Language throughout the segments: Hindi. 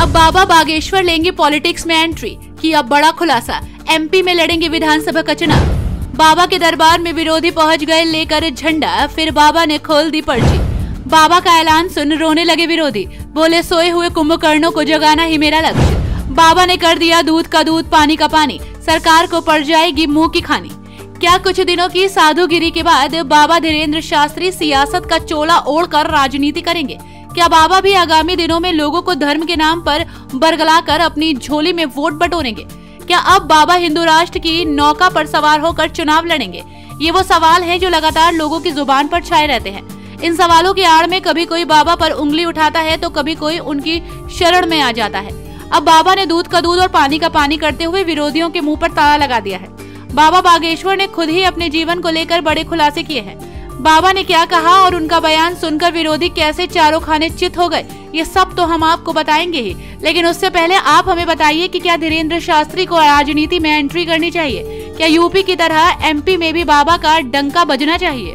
अब बाबा बागेश्वर लेंगे पॉलिटिक्स में एंट्री, किया बड़ा खुलासा, एमपी में लड़ेंगे विधानसभा का चुनाव। बाबा के दरबार में विरोधी पहुंच गए लेकर झंडा, फिर बाबा ने खोल दी पर्ची। बाबा का ऐलान सुन रोने लगे विरोधी, बोले सोए हुए कुंभकर्णों को जगाना ही मेरा लक्ष्य। बाबा ने कर दिया दूध का दूध पानी का पानी, सरकार को पड़ जाएगी मुंह की खानी। क्या कुछ दिनों की साधुगिरी के बाद बाबा धीरेन्द्र शास्त्री सियासत का चोला ओढ़कर राजनीति करेंगे? क्या बाबा भी आगामी दिनों में लोगों को धर्म के नाम पर बरगलाकर अपनी झोली में वोट बटोरेंगे? क्या अब बाबा हिंदू राष्ट्र की नौका पर सवार होकर चुनाव लड़ेंगे? ये वो सवाल हैं जो लगातार लोगों की जुबान पर छाए रहते हैं। इन सवालों की आड़ में कभी कोई बाबा पर उंगली उठाता है तो कभी कोई उनकी शरण में आ जाता है। अब बाबा ने दूध का दूध और पानी का पानी करते हुए विरोधियों के मुंह पर ताला लगा दिया है। बाबा बागेश्वर ने खुद ही अपने जीवन को लेकर बड़े खुलासे किए हैं। बाबा ने क्या कहा और उनका बयान सुनकर विरोधी कैसे चारों खाने चित हो गए, ये सब तो हम आपको बताएंगे ही। लेकिन उससे पहले आप हमें बताइए कि क्या धीरेन्द्र शास्त्री को राजनीति में एंट्री करनी चाहिए? क्या यूपी की तरह एमपी में भी बाबा का डंका बजना चाहिए?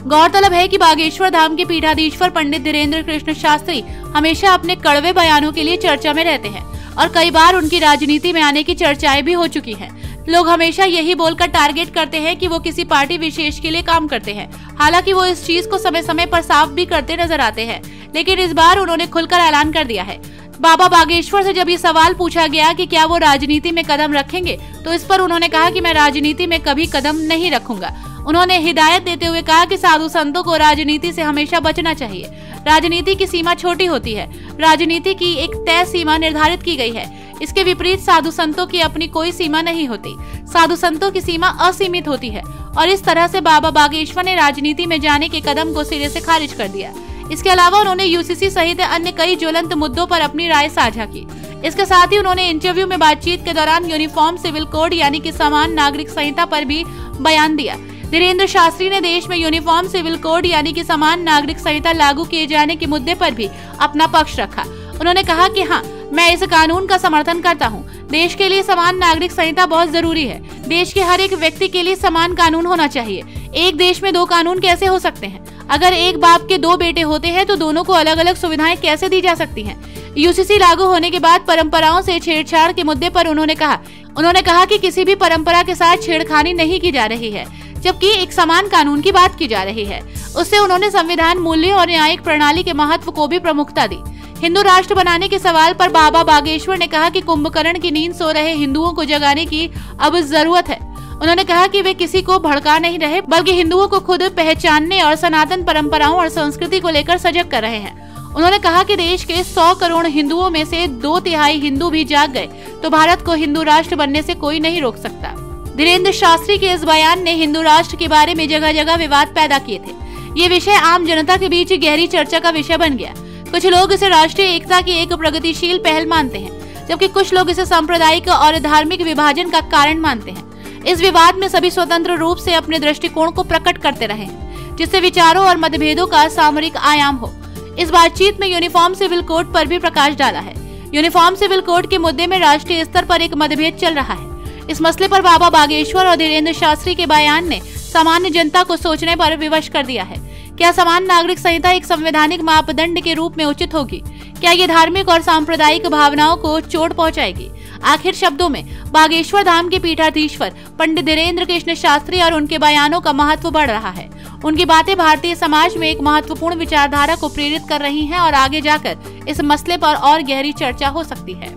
गौरतलब है कि बागेश्वर धाम के पीठाधीश्वर पंडित धीरेन्द्र कृष्ण शास्त्री हमेशा अपने कड़वे बयानों के लिए चर्चा में रहते हैं और कई बार उनकी राजनीति में आने की चर्चाएं भी हो चुकी हैं। लोग हमेशा यही बोलकर टारगेट करते हैं कि वो किसी पार्टी विशेष के लिए काम करते हैं। हालांकि वो इस चीज को समय समय पर साफ भी करते नजर आते हैं, लेकिन इस बार उन्होंने खुलकर ऐलान कर दिया है। बाबा बागेश्वर से जब ये सवाल पूछा गया कि क्या वो राजनीति में कदम रखेंगे, तो इस पर उन्होंने कहा कि मैं राजनीति में कभी कदम नहीं रखूंगा। उन्होंने हिदायत देते हुए कहा कि साधु संतों को राजनीति से हमेशा बचना चाहिए। राजनीति की सीमा छोटी होती है, राजनीति की एक तय सीमा निर्धारित की गई है। इसके विपरीत साधु संतों की अपनी कोई सीमा नहीं होती। साधु संतों की सीमा असीमित होती है और इस तरह से बाबा बागेश्वर ने राजनीति में जाने के कदम को सिरे से खारिज कर दिया। इसके अलावा उन्होंने यूसीसी सहित अन्य कई ज्वलंत मुद्दों पर अपनी राय साझा की। इसके साथ ही उन्होंने इंटरव्यू में बातचीत के दौरान यूनिफॉर्म सिविल कोड यानी कि समान नागरिक संहिता पर भी बयान दिया। धीरेन्द्र शास्त्री ने देश में यूनिफॉर्म सिविल कोड यानी कि समान नागरिक संहिता लागू किए जाने के मुद्दे पर भी अपना पक्ष रखा। उन्होंने कहा कि हाँ, मैं इस कानून का समर्थन करता हूँ। देश के लिए समान नागरिक संहिता बहुत जरूरी है। देश के हर एक व्यक्ति के लिए समान कानून होना चाहिए। एक देश में दो कानून कैसे हो सकते हैं? अगर एक बाप के दो बेटे होते हैं तो दोनों को अलग अलग सुविधाएं कैसे दी जा सकती हैं? यूसीसी लागू होने के बाद परंपराओं से छेड़छाड़ के मुद्दे पर उन्होंने कहा कि किसी भी परंपरा के साथ छेड़खानी नहीं की जा रही है, जबकि एक समान कानून की बात की जा रही है। उससे उन्होंने संविधान मूल्य और न्यायिक प्रणाली के महत्व को भी प्रमुखता दी। हिंदू राष्ट्र बनाने के सवाल पर बाबा बागेश्वर ने कहा कि कुंभकर्ण की नींद सो रहे हिंदुओं को जगाने की अब जरूरत है। उन्होंने कहा कि वे किसी को भड़का नहीं रहे, बल्कि हिंदुओं को खुद पहचानने और सनातन परंपराओं और संस्कृति को लेकर सजग कर रहे हैं। उन्होंने कहा कि देश के 100 करोड़ हिंदुओं में से 2/3 हिंदू भी जाग गए तो भारत को हिंदू राष्ट्र बनने से कोई नहीं रोक सकता। धीरेन्द्र शास्त्री के इस बयान ने हिंदू राष्ट्र के बारे में जगह जगह विवाद पैदा किए थे। ये विषय आम जनता के बीच गहरी चर्चा का विषय बन गया। कुछ लोग इसे राष्ट्रीय एकता की एक प्रगतिशील पहल मानते हैं, जबकि कुछ लोग इसे सांप्रदायिक और धार्मिक विभाजन का कारण मानते हैं। इस विवाद में सभी स्वतंत्र रूप से अपने दृष्टिकोण को प्रकट करते रहे हैं, जिससे विचारों और मतभेदों का सामरिक आयाम हो। इस बातचीत में यूनिफॉर्म सिविल कोड पर भी प्रकाश डाला है। यूनिफॉर्म सिविल कोड के मुद्दे में राष्ट्रीय स्तर पर एक मतभेद चल रहा है। इस मसले पर बाबा बागेश्वर और धीरेन्द्र शास्त्री के बयान ने सामान्य जनता को सोचने पर विवश कर दिया है। क्या समान नागरिक संहिता एक संवैधानिक मापदंड के रूप में उचित होगी? क्या ये धार्मिक और सांप्रदायिक भावनाओं को चोट पहुंचाएगी? आखिर शब्दों में बागेश्वर धाम के पीठाधीश्वर पंडित धीरेन्द्र कृष्ण शास्त्री और उनके बयानों का महत्व बढ़ रहा है। उनकी बातें भारतीय समाज में एक महत्वपूर्ण विचारधारा को प्रेरित कर रही हैं और आगे जाकर इस मसले पर और गहरी चर्चा हो सकती है।